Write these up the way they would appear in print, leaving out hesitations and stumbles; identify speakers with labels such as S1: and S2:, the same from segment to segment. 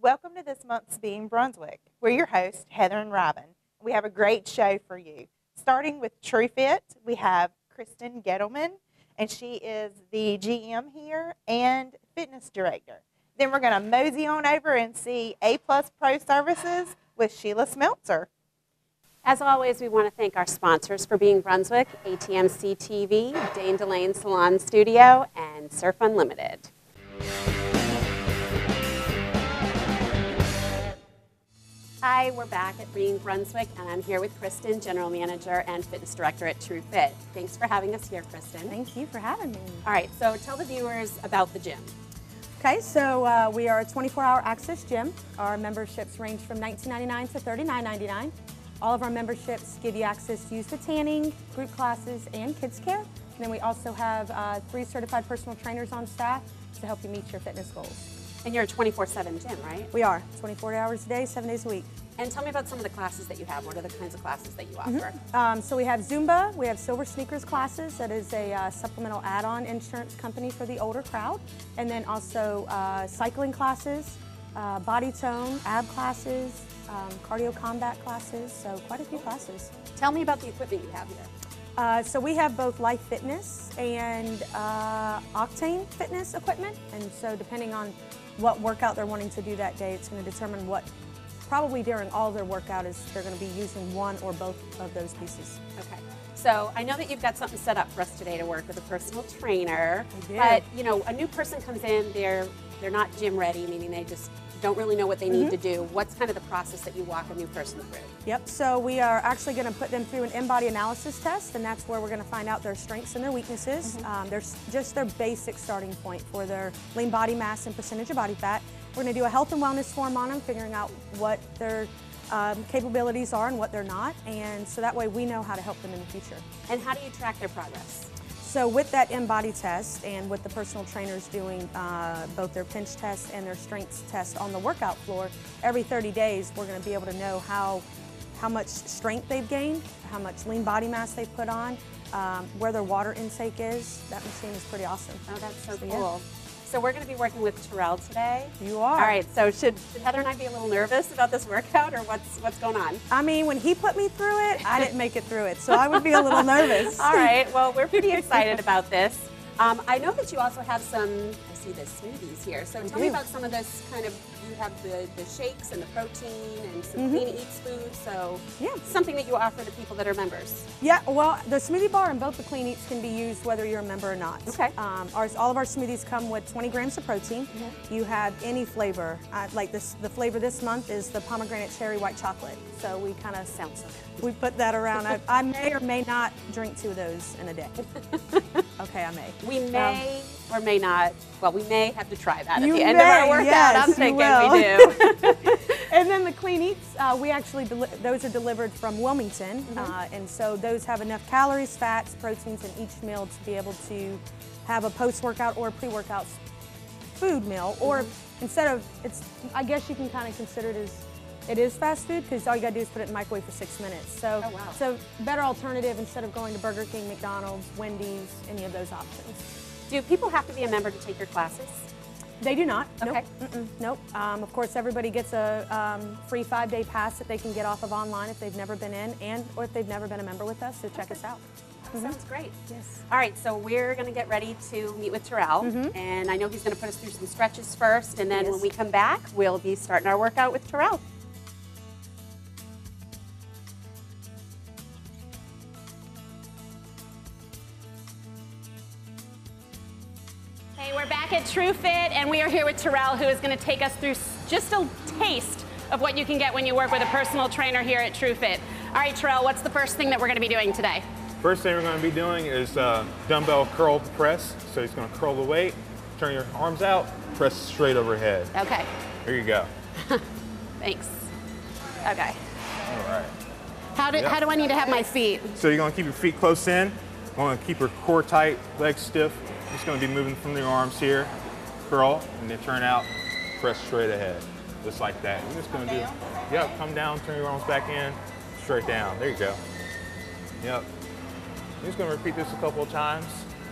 S1: Welcome to this month's Being Brunswick. We're your hosts, Heather and Robin. We have a great show for you. Starting with TruFit, we have Kristen Gettleman, and she is the GM here and fitness director. Then we're going to mosey on over and see A+ Pro Services with Sheila Smeltzer.
S2: As always, we want to thank our sponsors for Being Brunswick, ATMC TV, Dane Delane Salon Studio, and Surf Unlimited. Hi, we're back at Being Brunswick, and I'm here with Kristen, General Manager and Fitness Director at TruFit. Thanks for having us here, Kristen.
S3: Thank you for having me.
S2: All right, so tell the viewers about the gym.
S3: Okay, so we are a 24-hour access gym. Our memberships range from $19.99 to $39.99. All of our memberships give you access to use the tanning, group classes, and kids care. And then we also have 3 certified personal trainers on staff to help you meet your fitness goals.
S2: And you're a 24/7 gym, right?
S3: We are, 24 hours a day, 7 days a week.
S2: And tell me about some of the classes that you have. What are the kinds of classes that you offer?
S3: So we have Zumba, we have Silver Sneakers classes. That is a supplemental add-on insurance company for the older crowd. And then also cycling classes, body tone, ab classes, cardio combat classes, so quite a few classes.
S2: Tell me about the equipment you have here.
S3: So we have both Life Fitness and Octane Fitness equipment, and so depending on what workout they're wanting to do that day, it's going to determine what, probably during all their workout, is they're going to be using one or both of those pieces.
S2: Okay. So I know that you've got something set up for us today to work with a personal trainer,
S3: I do.
S2: but you know, a new person comes in, they're not gym ready, meaning they just don't really know what they need to do. What's kind of the process that you walk a new person through?
S3: Yep, so we are actually going to put them through an in-body analysis test, and that's where we're going to find out their strengths and their weaknesses. There's just their basic starting point for their lean body mass and percentage of body fat. We're going to do a health and wellness form on them, figuring out what their capabilities are and what they're not, and so that way we know how to help them in the future.
S2: And how do you track their progress?
S3: So with that in-body test and with the personal trainers doing both their pinch test and their strengths test on the workout floor, every 30 days we're going to be able to know how much strength they've gained, how much lean body mass they've put on, where their water intake is. That machine is pretty awesome.
S2: Oh, that's so cool.
S3: Yeah.
S2: So we're going to be working with Terrell today.
S3: You are.
S2: All right, so should Heather and I be a little nervous about this workout, or what's going on?
S3: I mean, when he put me through it, I didn't make it through it, so I would be a little nervous.
S2: All right, well, we're pretty excited about this. I know that you also have some, I see the smoothies here, so tell me about some of this kind of, you have the shakes and the protein and some clean eats food, so something that you offer to people that are members.
S3: Yeah, well, the smoothie bar and both the clean eats can be used whether you're a member or not.
S2: Okay.
S3: All of our smoothies come with 20 grams of protein. You have any flavor. Like this, the flavor this month is the pomegranate cherry white chocolate. So we kind of
S2: Sounds so good.
S3: we put that around. I may or may not drink 2 of those in a day. Okay, I may.
S2: We may or may not, well, we may have to try that at
S3: You
S2: the end of our
S3: may,
S2: workout.
S3: yes,
S2: I'm
S3: you
S2: thinking
S3: will.
S2: we do.
S3: And then the clean eats, we actually, those are delivered from Wilmington. And so those have enough calories, fats, proteins in each meal to be able to have a post-workout or pre-workout food meal. Or instead of, I guess you can kind of consider it is fast food, because all you gotta do is put it in the microwave for 6 minutes. So,
S2: Oh, wow.
S3: so better alternative instead of going to Burger King, McDonald's, Wendy's, any of those options.
S2: Do people have to be a member to take your classes?
S3: They do not.
S2: Okay.
S3: Nope. Of course, everybody gets a free 5-day pass that they can get off of online if they've never been in, or if they've never been a member with us, so check us out.
S2: Sounds great.
S3: Yes.
S2: All right, so we're going to get ready to meet with Terrell, and I know he's going to put us through some stretches first, and then when we come back, we'll be starting our workout with Terrell. Hey, we're back at TruFit, and we are here with Terrell, who is going to take us through just a taste of what you can get when you work with a personal trainer here at TruFit. All right, Terrell, what's the first thing that we're going to be doing today?
S4: First thing we're going to be doing is dumbbell curl press. So he's going to curl the weight, turn your arms out, press straight overhead.
S2: Okay.
S4: Here you go.
S2: Thanks. Okay.
S4: All right.
S2: How do I need to have my feet?
S4: So you're going to keep your feet close in. You want to keep your core tight, legs stiff. Just going to be moving from the arms here, curl, and then turn out, press straight ahead, just like that. You're just going to come down, turn your arms back in, straight down. There you go. Yep. You're just going to repeat this a couple of times.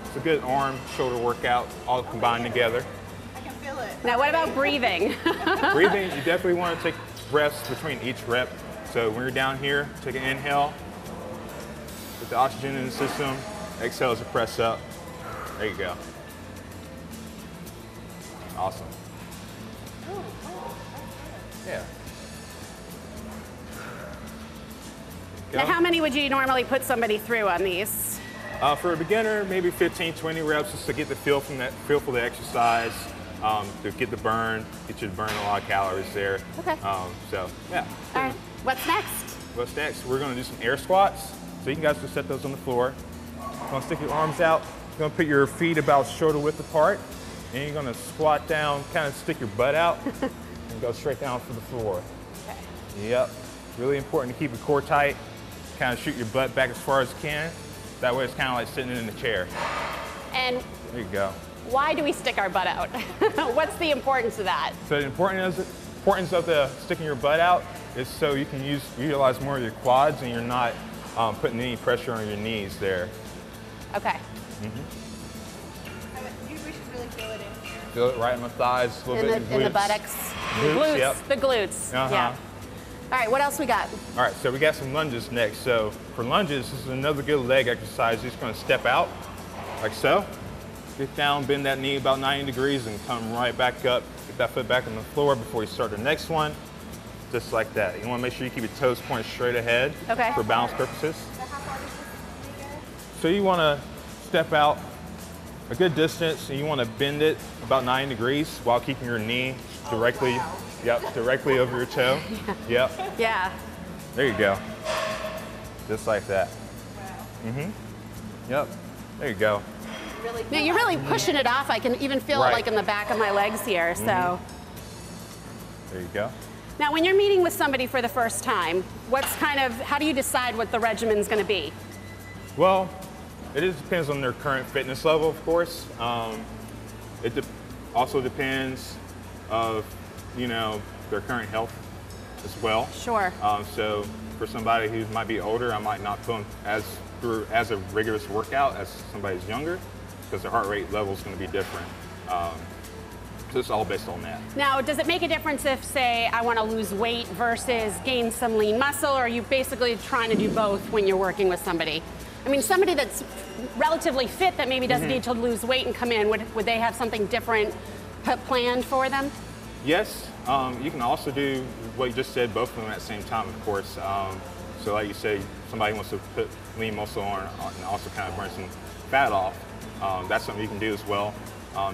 S4: It's a good arm, shoulder workout, all combined together.
S1: I can feel it.
S2: Now, what about breathing?
S4: Breathing, you definitely want to take breaths between each rep. So when you're down here, take an inhale, put the oxygen in the system, exhale as you press up. There you go. Awesome. Yeah.
S2: Now, how many would you normally put somebody through on these?
S4: For a beginner, maybe 15, 20 reps just to get the feel for the exercise, to get the burn, get you to burn a lot of calories there.
S2: Okay.
S4: So, yeah.
S2: All right. What's next?
S4: What's next? We're going to do some air squats. So you can guys just set those on the floor. You're going to stick your arms out. You're going to put your feet about shoulder width apart. And you're going to squat down, kind of stick your butt out, and go straight down for the floor.
S2: Okay.
S4: Yep. Really important to keep your core tight. Kind of shoot your butt back as far as you can. That way it's kind of like sitting in the chair.
S2: And
S4: there you go.
S2: Why do we stick our butt out? What's the importance of that?
S4: So the importance of the sticking your butt out is so you can utilize more of your quads and you're not putting any pressure on your knees there.
S2: Okay.
S1: We should really feel it in here.
S4: Feel it right in the thighs, a little bit
S2: In the buttocks.
S4: Glutes, yep.
S2: The glutes.
S4: Uh-huh.
S2: Yeah. All right, what else we got?
S4: All right, so we got some lunges next. So for lunges, this is another good leg exercise. You're just gonna step out, like so. Get down, bend that knee about 90 degrees and come right back up. Get that foot back on the floor before you start the next one. Just like that. You wanna make sure you keep your toes pointed straight ahead for balance purposes.
S1: So how far does this knee go?
S4: So you wanna step out a good distance and you wanna bend it about 90 degrees while keeping your knee directly, directly over your toe. Yep.
S2: Yeah.
S4: There you go. Just like that. Yep. There you go.
S2: Now, you're really pushing it off. I can even feel it like in the back of my legs here. So.
S4: There you go.
S2: Now, when you're meeting with somebody for the first time, how do you decide what the regimen's going to be?
S4: Well, it just depends on their current fitness level, of course. It also depends of, their current health as well.
S2: Sure.
S4: So for somebody who might be older, I might not put them through as a rigorous workout as somebody who's younger, because their heart rate level is going to be different. So it's all based on that.
S2: Now, does it make a difference if, say, I want to lose weight versus gain some lean muscle, or are you basically trying to do both when you're working with somebody? I mean, somebody that's relatively fit that maybe doesn't need to lose weight and come in, would they have something different planned for them?
S4: Yes, you can also do what you just said, both of them at the same time, of course. So like you say, somebody wants to put lean muscle on and also kind of burn some fat off. That's something you can do as well.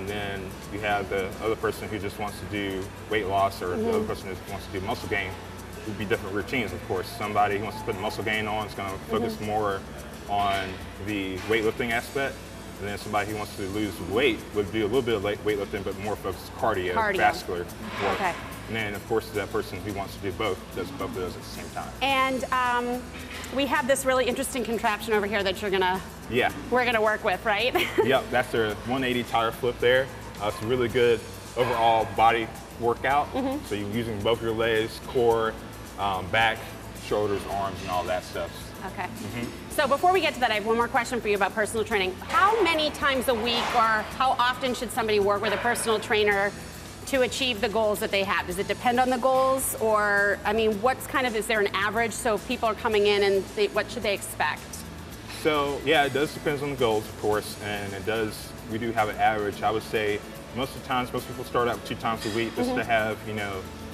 S4: Then you have the other person who just wants to do weight loss, or the other person who wants to do muscle gain. It would be different routines, of course. Somebody who wants to put muscle gain on is going to focus more on the weightlifting aspect. And then somebody who wants to lose weight would do a little bit of weightlifting, but more focused cardio. Vascular work.
S2: Okay.
S4: And then, of course, that person who wants to do both does both of those at the same time.
S2: And we have this really interesting contraption over here that we're gonna work with, right?
S4: Yep, that's their 180 tire flip there. It's a really good overall body workout. So you're using both your legs, core, back, shoulders, arms, and all that stuff.
S2: Okay. So before we get to that, I have one more question for you about personal training. How many times a week, or how often should somebody work with a personal trainer to achieve the goals that they have? Does it depend on the goals, or, I mean, is there an average? So if people are coming in and what should they expect?
S4: So yeah, it does depend on the goals, of course, and we do have an average. I would say most of the times, most people start out 2 times a week just to have,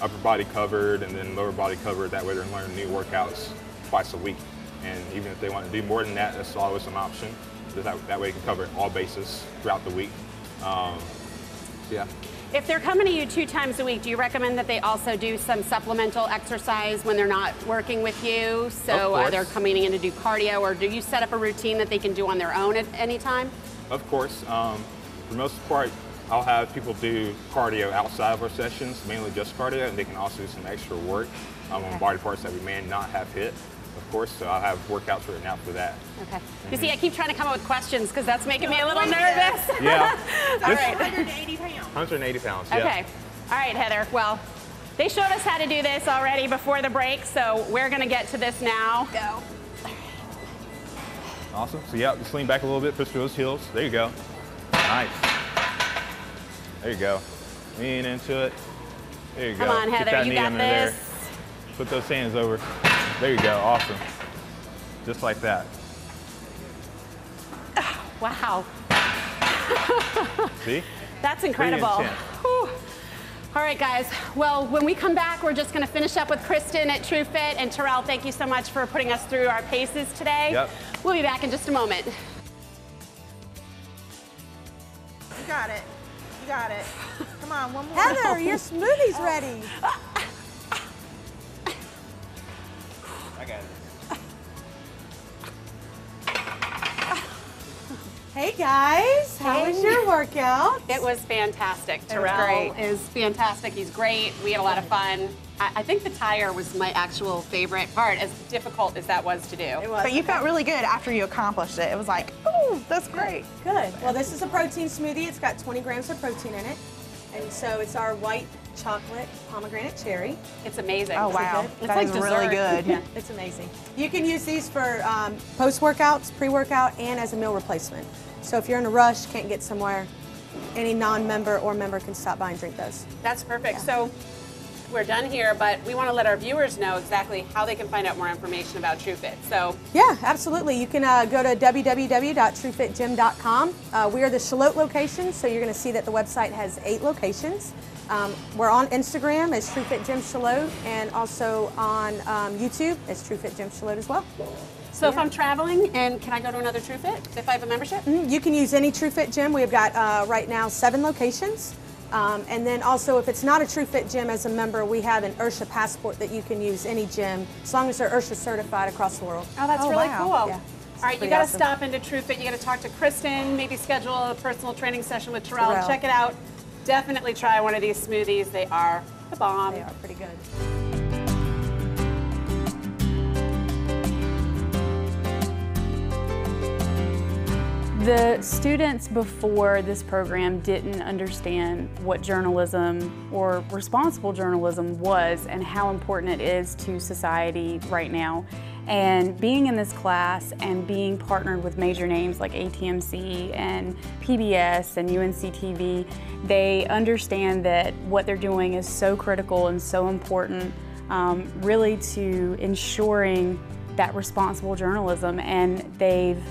S4: upper body covered and then lower body covered. That way they're learning new workouts twice a week. And even if they want to do more than that, that's always an option. That way you can cover all bases throughout the week. Yeah.
S2: If they're coming to you 2 times a week, do you recommend that they also do some supplemental exercise when they're not working with you? So are they coming in to do cardio, or do you set up a routine that they can do on their own at any time?
S4: Of course. For the most part, I'll have people do cardio outside of our sessions, mainly just cardio, and they can also do some extra work on body parts that we may not have hit. Of course, so I'll have workouts written out for that.
S2: Okay. You see, I keep trying to come up with questions because that's making me a little nervous.
S4: Yeah.
S1: All right. 180 pounds.
S4: 180 pounds, yeah.
S2: Okay. All right, Heather. Well, they showed us how to do this already before the break, so we're going to get to this now.
S1: Go.
S4: Awesome. So yeah, just lean back a little bit, push through those heels. There you go. Nice. There you go. Lean into it. There you go.
S2: Come on,
S4: Get
S2: Heather,
S4: that
S2: you
S4: knee
S2: got
S4: under there.
S2: this.
S4: Put those hands over. There you go, awesome. Just like that.
S2: Wow.
S4: See?
S2: That's incredible.
S4: Pretty intense.
S2: Whew. All right, guys. Well, when we come back, we're just going to finish up with Kristen at TruFit. And Terrell, thank you so much for putting us through our paces today.
S4: Yep.
S2: We'll be back in just a moment.
S1: You got it. You got it. Come on, one more.
S3: Heather, your smoothie's ready.
S4: I got it.
S3: Hey guys, how was your workout?
S2: It was fantastic.
S1: was
S2: Terrell
S1: great.
S2: is fantastic. He's great. We had a lot of fun. I think the tire was my actual favorite part, as difficult as that was to do.
S3: It was.
S1: But you felt really good after you accomplished it. It was like, ooh, that's great.
S3: Good. Well, this is a protein smoothie. It's got 20 grams of protein in it. And so it's our white chocolate pomegranate cherry.
S2: It's amazing.
S1: Oh,
S2: Is it
S1: wow.
S2: good? It's
S1: That
S2: like
S1: is really
S2: dessert.
S1: good.
S3: Yeah, it's amazing. You can use these for post-workouts, pre-workout, and as a meal replacement. So if you're in a rush, can't get somewhere, any non-member or member can stop by and drink those.
S2: That's perfect. So we're done here, but we want to let our viewers know exactly how they can find out more information about TruFit. So
S3: Yeah, absolutely. You can go to www.trufitgym.com. We are the Charlotte location, so you're going to see that the website has 8 locations. We're on Instagram as TruFit Gym Charlotte, and also on YouTube as TruFit Gym Charlotte as well.
S2: So if I'm traveling, and can I go to another TruFit if I have a membership?
S3: You can use any TruFit gym. We've got right now 7 locations. And then also, if it's not a TruFit gym as a member, we have an IRSHA passport that you can use any gym as long as they're IRSHA certified across the world.
S2: Oh, that's
S1: Oh,
S2: really
S1: wow.
S2: cool.
S3: Yeah.
S2: All right, you
S1: pretty
S2: got to
S1: awesome.
S2: stop into TruFit. You got to talk to Kristen, maybe schedule a personal training session with Terrell.
S3: Terrell.
S2: Check it out. Definitely try one of these smoothies. They are the bomb.
S3: They are pretty good.
S5: The students before this program didn't understand what journalism or responsible journalism was and how important it is to society right now. And being in this class and being partnered with major names like ATMC and PBS and UNC-TV, they understand that what they're doing is so critical and so important, really to ensuring that responsible journalism. And they've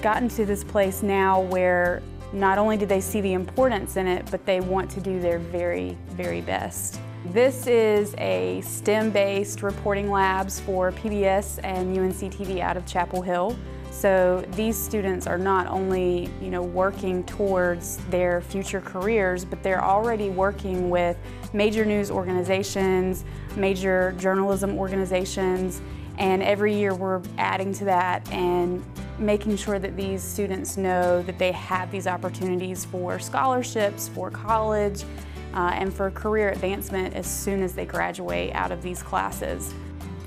S5: gotten to this place now where not only do they see the importance in it, but they want to do their very, very best. This is a STEM-based reporting labs for PBS and UNC-TV out of Chapel Hill. So these students are not only, working towards their future careers, but they're already working with major news organizations, major journalism organizations, and every year we're adding to that and making sure that these students know that they have these opportunities for scholarships, for college, and for career advancement as soon as they graduate out of these classes.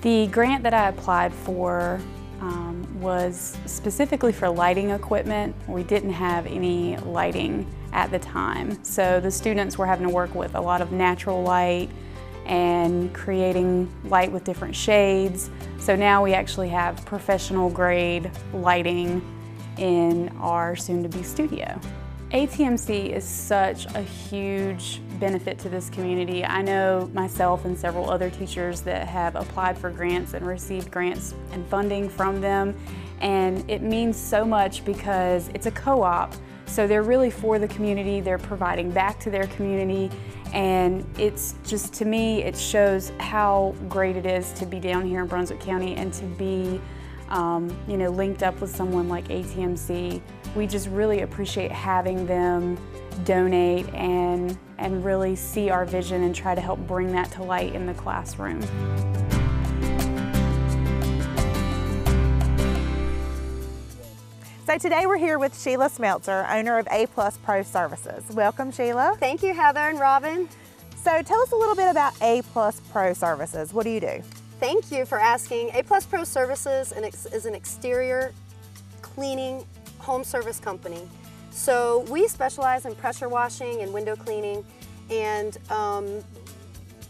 S5: The grant that I applied for was specifically for lighting equipment. We didn't have any lighting at the time, so the students were having to work with a lot of natural light and creating light with different shades. So now we actually have professional grade lighting in our soon-to-be studio. ATMC is such a huge benefit to this community. I know myself and several other teachers that have applied for grants and received grants and funding from them, and it means so much because it's a co-op, so they're really for the community, they're providing back to their community, and it's just, to me, it shows how great it is to be down here in Brunswick County and to be linked up with someone like ATMC. We just really appreciate having them donate and really see our vision and try to help bring that to light in the classroom.
S1: So today we're here with Sheila Smeltzer, owner of A+ Pro Services. Welcome, Sheila.
S6: Thank you, Heather and Robin.
S1: So tell us a little bit about A+ Pro Services. What do you do?
S6: Thank you for asking. A+ Pro Services is an exterior cleaning home service company. So we specialize in pressure washing and window cleaning, and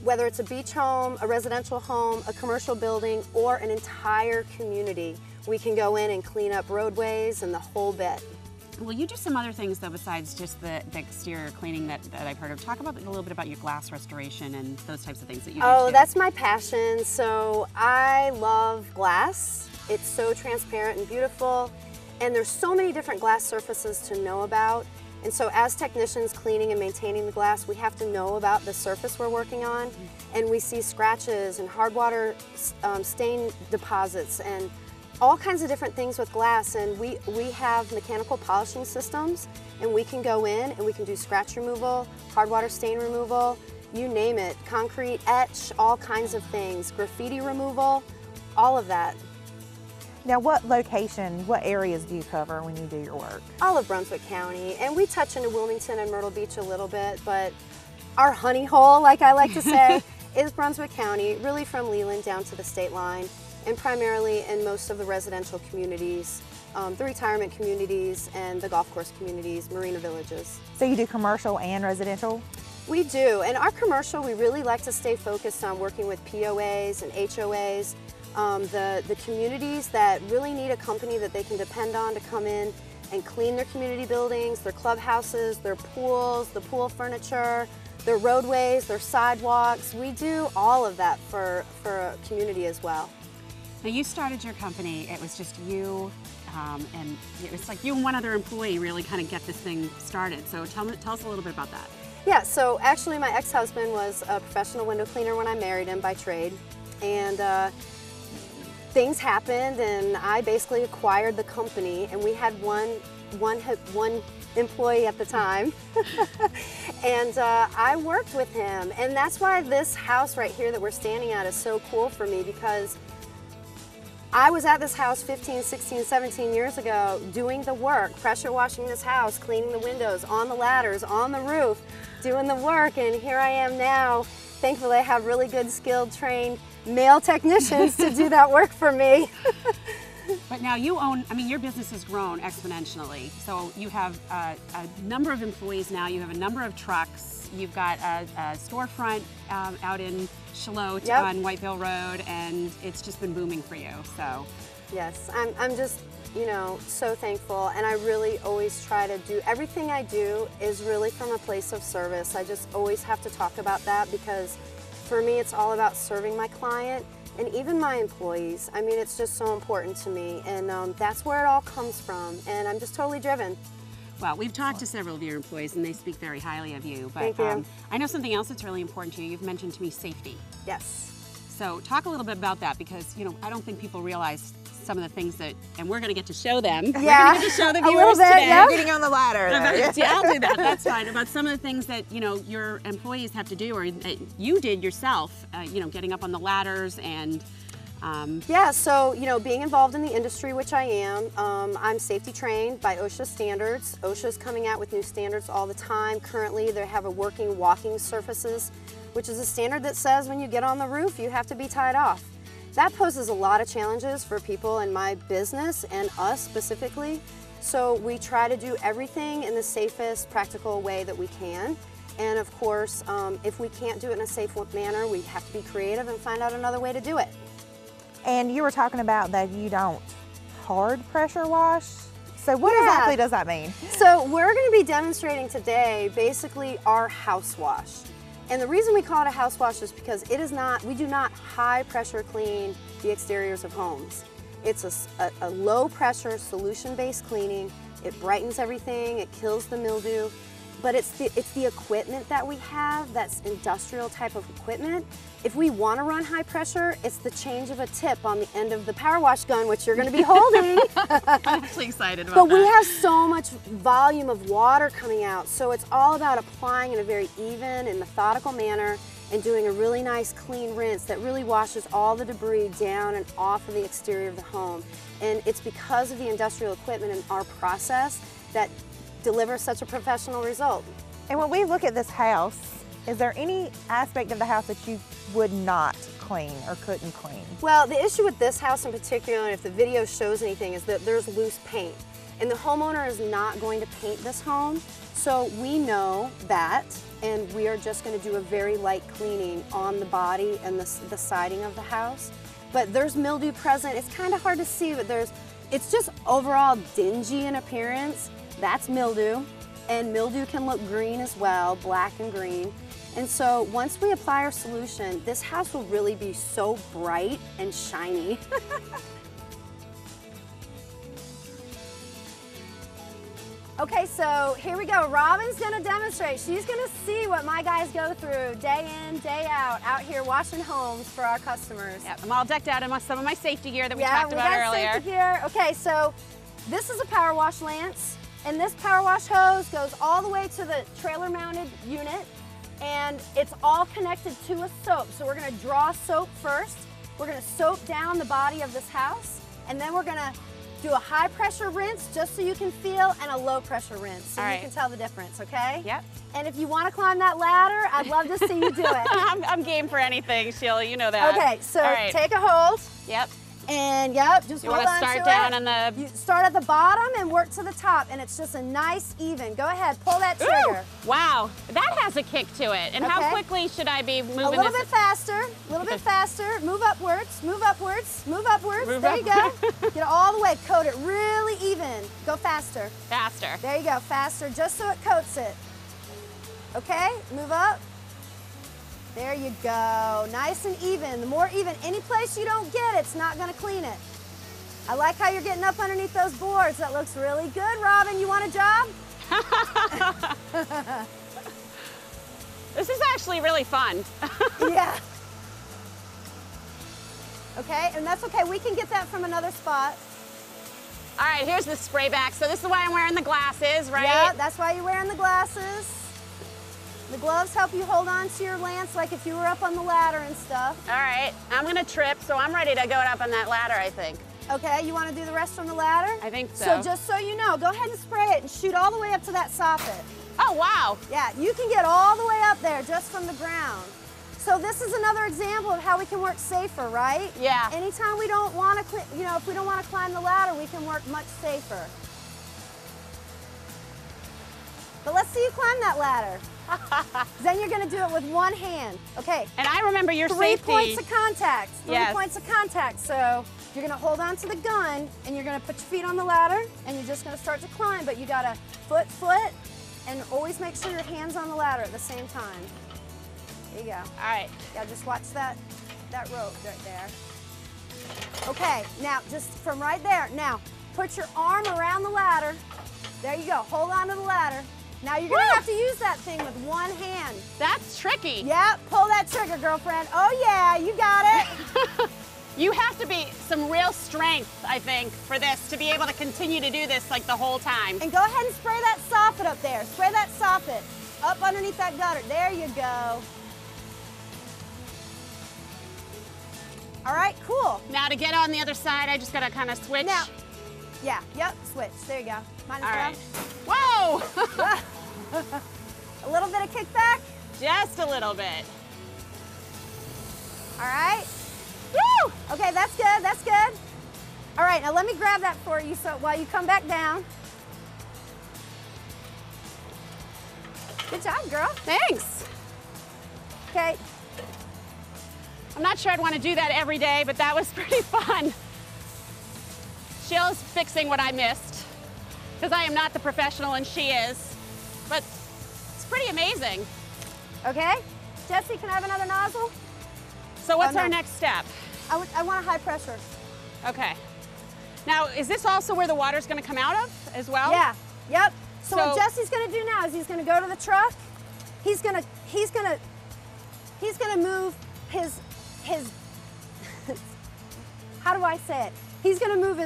S6: whether it's a beach home, a residential home, a commercial building, or an entire community, we can go in and clean up roadways and the whole bit.
S2: Well, you do some other things though besides just the exterior cleaning that I've heard of. Talk about a little bit about your glass restoration and those types of things that you do.
S6: Oh,
S2: too.
S6: that's my passion. So I love glass. It's so transparent and beautiful, and there's so many different glass surfaces to know about. And so as technicians cleaning and maintaining the glass, we have to know about the surface we're working on. And we see scratches and hard water stain deposits and all kinds of different things with glass. And we have mechanical polishing systems, and we can go in and we can do scratch removal, hard water stain removal, you name it, concrete etch, all kinds of things, graffiti removal, all of that.
S1: Now, what location, what areas do you cover when you do your work?
S6: All of Brunswick County, and we touch into Wilmington and Myrtle Beach a little bit, but our honey hole, like I like to say, is Brunswick County, really from Leland down to the state line, and primarily in most of the residential communities, the retirement communities, and the golf course communities, marina villages.
S1: So you do commercial and residential?
S6: We do, and our commercial, we really like to stay focused on working with POAs and HOAs, the communities that really need a company that they can depend on to come in and clean their community buildings, their clubhouses, their pools, the pool furniture, their roadways, their sidewalks. We do all of that for a community as well.
S2: Now you started your company, it was just you, and it was like you and one other employee really kind of get this thing started. So tell us a little bit about that.
S6: Yeah, so actually my ex-husband was a professional window cleaner when I married him by trade. And things happened, and I basically acquired the company, and we had one employee at the time. And I worked with him, and that's why this house right here that we're standing at is so cool for me, because I was at this house 15, 16, 17 years ago doing the work, pressure washing this house, cleaning the windows, on the ladders, on the roof, doing the work, and here I am now. Thankfully, I have really good, skilled, trained male technicians to do that work for me.
S2: But now you own, I mean, your business has grown exponentially. So you have a number of employees now, you have a number of trucks, you've got a storefront out in Charlotte on Whiteville Road, and it's just been booming for you, so.
S6: Yes, I'm just, you know, so thankful, and I really always try to do, everything I do is really from a place of service. I just always have to talk about that, because for me it's all about serving my client and even my employees. I mean, it's just so important to me, and that's where it all comes from, and I'm just totally driven.
S2: Well, we've talked to several of your employees, and they speak very highly of you. But
S6: Thank you.
S2: I know something else that's really important to you. You've mentioned to me safety.
S6: Yes.
S2: So talk a little bit about that, because you know I don't think people realize some of the things that, and we're going to get to show them.
S6: Yeah,
S2: we're going to get to show the viewers
S6: bit,
S2: today.
S6: yeah.
S1: Getting on the ladder.
S2: Yeah, I'll do that. That's fine. About some of the things that you know your employees have to do, or that you did yourself. You know, getting up on the ladders and.
S6: Yeah, so, you know, being involved in the industry, which I am, I'm safety trained by OSHA standards. OSHA's coming out with new standards all the time. Currently, they have a working walking surfaces, which is a standard that says when you get on the roof, you have to be tied off. That poses a lot of challenges for people in my business and us specifically. So we try to do everything in the safest, practical way that we can. And of course, if we can't do it in a safe manner, we have to be creative and find out another way to do it.
S1: And you were talking about that you don't hard pressure wash. So what exactly does that mean?
S6: So we're going to be demonstrating today basically our house wash. And the reason we call it a house wash is because it is not, we do not high pressure clean the exteriors of homes. It's a low pressure solution based cleaning. It brightens everything, it kills the mildew. But it's the equipment that we have, that's industrial type of equipment. If we want to run high pressure, it's the change of a tip on the end of the power wash gun, which you're going to be holding.
S2: I'm actually excited about that.
S6: But we have so much volume of water coming out, so it's all about applying in a very even and methodical manner and doing a really nice clean rinse that really washes all the debris down and off of the exterior of the home. And it's because of the industrial equipment in our process that delivers such a professional result.
S1: And when we look at this house, is there any aspect of the house that you would not clean or couldn't clean?
S6: Well, the issue with this house in particular, and if the video shows anything, is that there's loose paint. And the homeowner is not going to paint this home. So we know that, and we are just going to do a very light cleaning on the body and the siding of the house. But there's mildew present. It's kind of hard to see, but it's just overall dingy in appearance. That's mildew, and mildew can look green as well, black and green. And so once we apply our solution, this house will really be so bright and shiny. Okay, so here we go. Robin's gonna demonstrate. She's gonna see what my guys go through day in, day out here washing homes for our customers.
S2: Yep, I'm all decked out in some of my safety gear that we talked about earlier.
S6: Safety gear. Okay, so this is a power wash lance, and this power wash hose goes all the way to the trailer mounted unit, and it's all connected to a soap. So we're gonna draw soap first. We're gonna soap down the body of this house, and then we're gonna do a high pressure rinse just so you can feel, and a low pressure rinse so you can tell the difference, okay?
S2: Yep.
S6: And if you want to climb that ladder, I'd love to see you do it.
S2: I'm game for anything, Sheila, you know that.
S6: Okay, so take a hold.
S2: Yep.
S6: And just hold on to it.
S2: You want to start down on the...
S6: You start at the bottom and work to the top, and it's just a nice even. Go ahead, pull that trigger.
S2: Ooh, wow, that has a kick to it. And how quickly should I be moving this?
S6: A little bit faster, a little bit faster. Move upwards, move upwards, move upwards. There you go. Get it all the way, coat it really even. Go faster.
S2: Faster.
S6: There you go, faster, just so it coats it. Okay, move up. There you go, nice and even. The more even, any place you don't get, it's not gonna clean it. I like how you're getting up underneath those boards. That looks really good. Robin, you want a job?
S2: This is actually really fun.
S6: Yeah. Okay, and that's okay. We can get that from another spot.
S2: All right, here's the spray back. So this is why I'm wearing the glasses, right?
S6: Yeah, that's why you're wearing the glasses. The gloves help you hold on to your lance like if you were up on the ladder and stuff.
S2: All right, I'm gonna trip, so I'm ready to go up on that ladder, I think.
S6: Okay, you want to do the rest from the ladder?
S2: I think so.
S6: So just so you know, go ahead and spray it and shoot all the way up to that soffit.
S2: Oh, wow.
S6: Yeah, you can get all the way up there just from the ground. So this is another example of how we can work safer, right?
S2: Yeah.
S6: Anytime we don't want to, if we don't want to climb the ladder, we can work much safer. But let's see you climb that ladder. Then you're going to do it with one hand. Okay.
S2: And I remember your
S6: 3
S2: safety.
S6: points of contact. 3
S2: Yes.
S6: points of contact. So you're going to hold on to the gun, and you're going to put your feet on the ladder, and you're just going to start to climb. But you got to foot, and always make sure your hand's on the ladder at the same time. There you go.
S2: All right.
S6: Yeah, just watch that rope right there. Okay, now just from right there. Now, put your arm around the ladder. There you go. Hold on to the ladder. Now you're gonna have to use that thing with one hand.
S2: That's tricky.
S6: Yeah, pull that trigger, girlfriend. Oh yeah, you got it.
S2: You have to be some real strength, I think, for this, to be able to continue to do this like the whole time.
S6: And go ahead and spray that soffit up there. Spray that soffit up underneath that gutter. There you go. All right, cool.
S2: Now to get on the other side, I just gotta kind of switch.
S6: Now, yeah, yep, switch. There you go. Minus
S2: all right.
S6: one.
S2: Whoa!
S6: A little bit of kickback.
S2: Just a little bit.
S6: All right.
S2: Woo!
S6: Okay, that's good, that's good. All right, now let me grab that for you so while you come back down. Good job, girl.
S2: Thanks.
S6: Okay.
S2: I'm not sure I'd want to do that every day, but that was pretty fun. Sheila's fixing what I missed, because I am not the professional and she is, but it's pretty amazing.
S6: Okay. Jesse, can I have another nozzle?
S2: So what's
S6: no.
S2: our next step?
S6: I want a high pressure.
S2: Okay. Now, is this also where the water's going to come out of as well?
S6: Yeah. Yep. So what Jesse's going to do now is he's going to go to the truck. He's going to move his how do I say it? He's going to move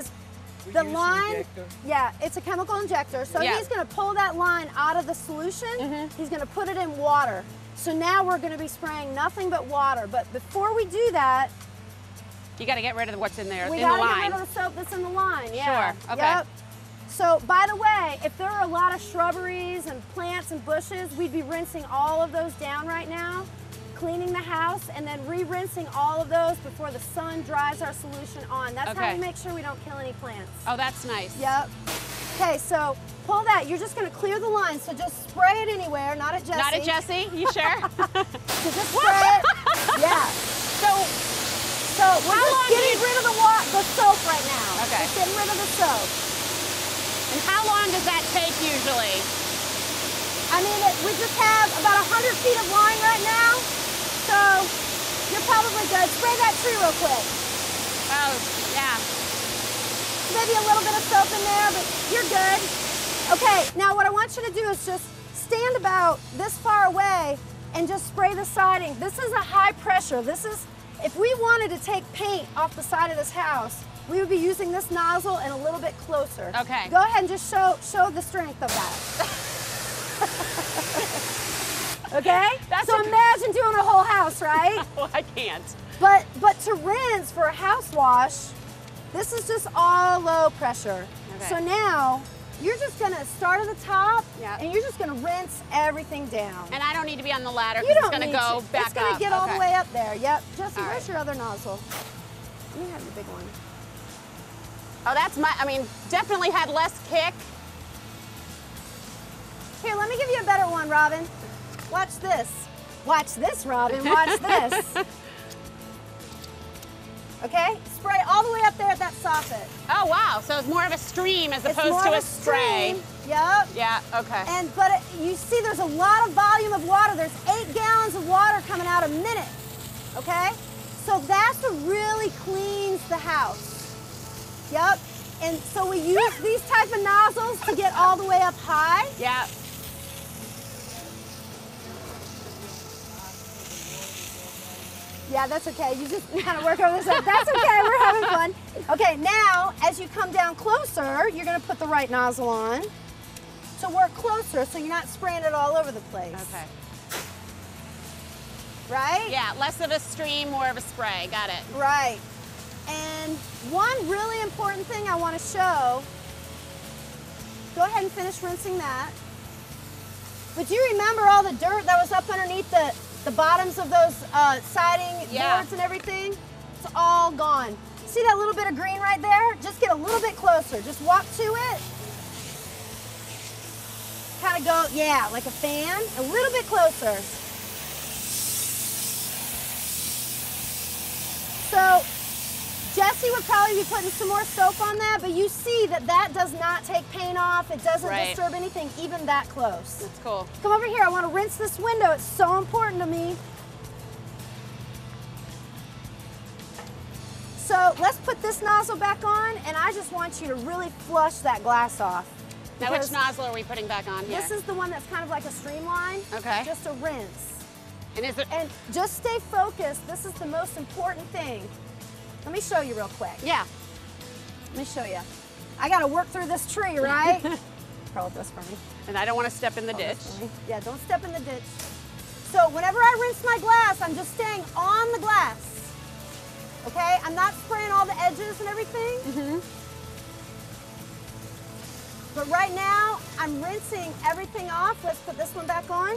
S6: the line. Injector. Yeah, it's a chemical injector. So he's going to pull that line out of the solution. He's going to put it in water. So now we're going to be spraying nothing but water. But before we do that,
S2: you got to get rid of what's in there, in the line.
S6: We got to get rid of the soap that's in the line. Yeah.
S2: Sure. Okay.
S6: Yep. So, by the way, if there are a lot of shrubberies and plants and bushes, we'd be rinsing all of those down right now, cleaning the house, and then re-rinsing all of those before the sun dries our solution on. That's how we make sure we don't kill any plants.
S2: Oh, that's nice.
S6: Yep. Okay, so pull that. You're just going to clear the line, so just spray it anywhere, not at Jesse.
S2: Not at Jesse? You sure?
S6: So just spray it. Yeah. So we're just getting rid of the soap right now.
S2: Okay.
S6: Just getting rid of the soap.
S2: And And how long does that take usually?
S6: I mean, we just have about 100 feet of line right now, so you're probably good. Spray that tree real quick.
S2: Oh, yeah.
S6: Maybe a little bit of soap in there, but you're good. Okay, now what I want you to do is just stand about this far away and just spray the siding. This is a high pressure. This is, if we wanted to take paint off the side of this house, we would be using this nozzle and a little bit closer.
S2: Okay.
S6: Go ahead and just show the strength of that. Okay? So imagine doing a whole house, right?
S2: Well, I can't.
S6: But to rinse for a house wash, this is just all low pressure.
S2: Okay.
S6: So now, you're just gonna start at the top,
S2: Yep.
S6: and you're just gonna rinse everything down.
S2: And I don't need to be on the ladder
S6: You
S2: because
S6: don't
S2: it's going
S6: need
S2: to go
S6: to.
S2: back
S6: It's gonna
S2: up.
S6: get all
S2: Okay.
S6: the way up there. Yep. Jesse,
S2: All
S6: where's
S2: right.
S6: your other nozzle? Let me have the big one.
S2: Oh, that's I mean, definitely had less kick.
S6: Here, let me give you a better one, Robin. Watch this. Watch this, Robin. Watch this. Okay? Spray all the way up there at that soffit.
S2: Oh, wow. So it's more of a stream as
S6: It's
S2: opposed
S6: more
S2: to
S6: of
S2: a spray.
S6: stream. Yep.
S2: Yeah, okay.
S6: But you see there's a lot of volume of water. There's 8 gallons of water coming out a minute, okay? So that's what really cleans the house. Yep. And so we use these type of nozzles to get all the way up high.
S2: Yeah.
S6: Yeah, that's okay. You just kind of work over this. That's okay. We're having fun. Okay, now as you come down closer, you're going to put the right nozzle on to work closer so you're not spraying it all over the place.
S2: Okay.
S6: Right?
S2: Yeah, less of a stream, more of a spray. Got it.
S6: Right. And one really important thing I want to show, go ahead and finish rinsing that. But do you remember all the dirt that was up underneath the bottoms of those siding boards and everything? It's all gone. See that little bit of green right there? Just get a little bit closer. Just walk to it. Kind of go, yeah, like a fan. A little bit closer. So Jesse would probably be putting some more soap on that, but you see that that does not take paint off. It doesn't disturb anything, even that close.
S2: That's cool.
S6: Come over here. I want to rinse this window. It's so important to me. So let's put this nozzle back on, and I just want you to really flush that glass off.
S2: Now, which nozzle are we putting back on here?
S6: This is the one that's kind of like a streamline.
S2: Okay.
S6: Just a rinse.
S2: And is it?
S6: And just stay focused. This is the most important thing. Let me show you real quick.
S2: Yeah.
S6: Let me show you. I got to work through this tree, right? Curl this for me.
S2: And I don't want to step in the ditch.
S6: Yeah, don't step in the ditch. So whenever I rinse my glass, I'm just staying on the glass. Okay? I'm not spraying all the edges and everything.
S2: Mm-hmm.
S6: But right now, I'm rinsing everything off. Let's put this one back on.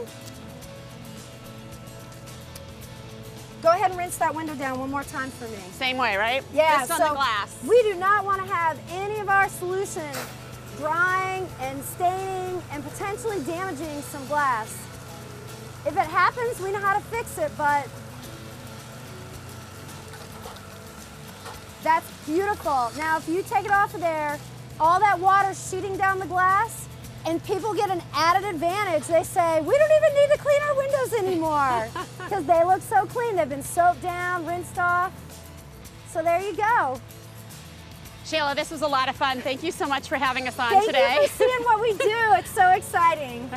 S6: Go ahead and rinse that window down one more time for me.
S2: Same way, right?
S6: Yeah,
S2: Just on
S6: so
S2: the glass.
S6: we do not want to have any of our solution drying and staining and potentially damaging some glass. If it happens, we know how to fix it, but that's beautiful. Now, if you take it off of there, all that water's sheeting down the glass, and people get an added advantage. They say, we don't even need to clean our windows anymore because they look so clean. They've been soaped down, rinsed off. So there you go.
S2: Sheila, this was a lot of fun. Thank you so much for having us on
S6: Thank
S2: today.
S6: you for seeing what we do. It's so exciting.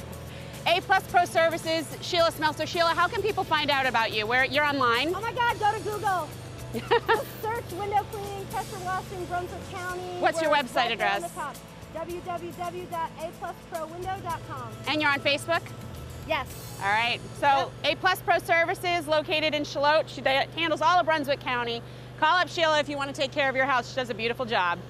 S2: A+ Pro Services, Sheila Smeltzer. Sheila, how can people find out about you? You're online?
S6: Oh my God, go to Google. Just search window cleaning, pressure washing, Brunswick County.
S2: What's your website
S6: right there on
S2: address?
S6: the top. www.aplusprowindow.com.
S2: And you're on Facebook?
S6: Yes.
S2: All right. So A+ Pro Services, located in Charlotte. She handles all of Brunswick County. Call up Sheila if you want to take care of your house. She does a beautiful job.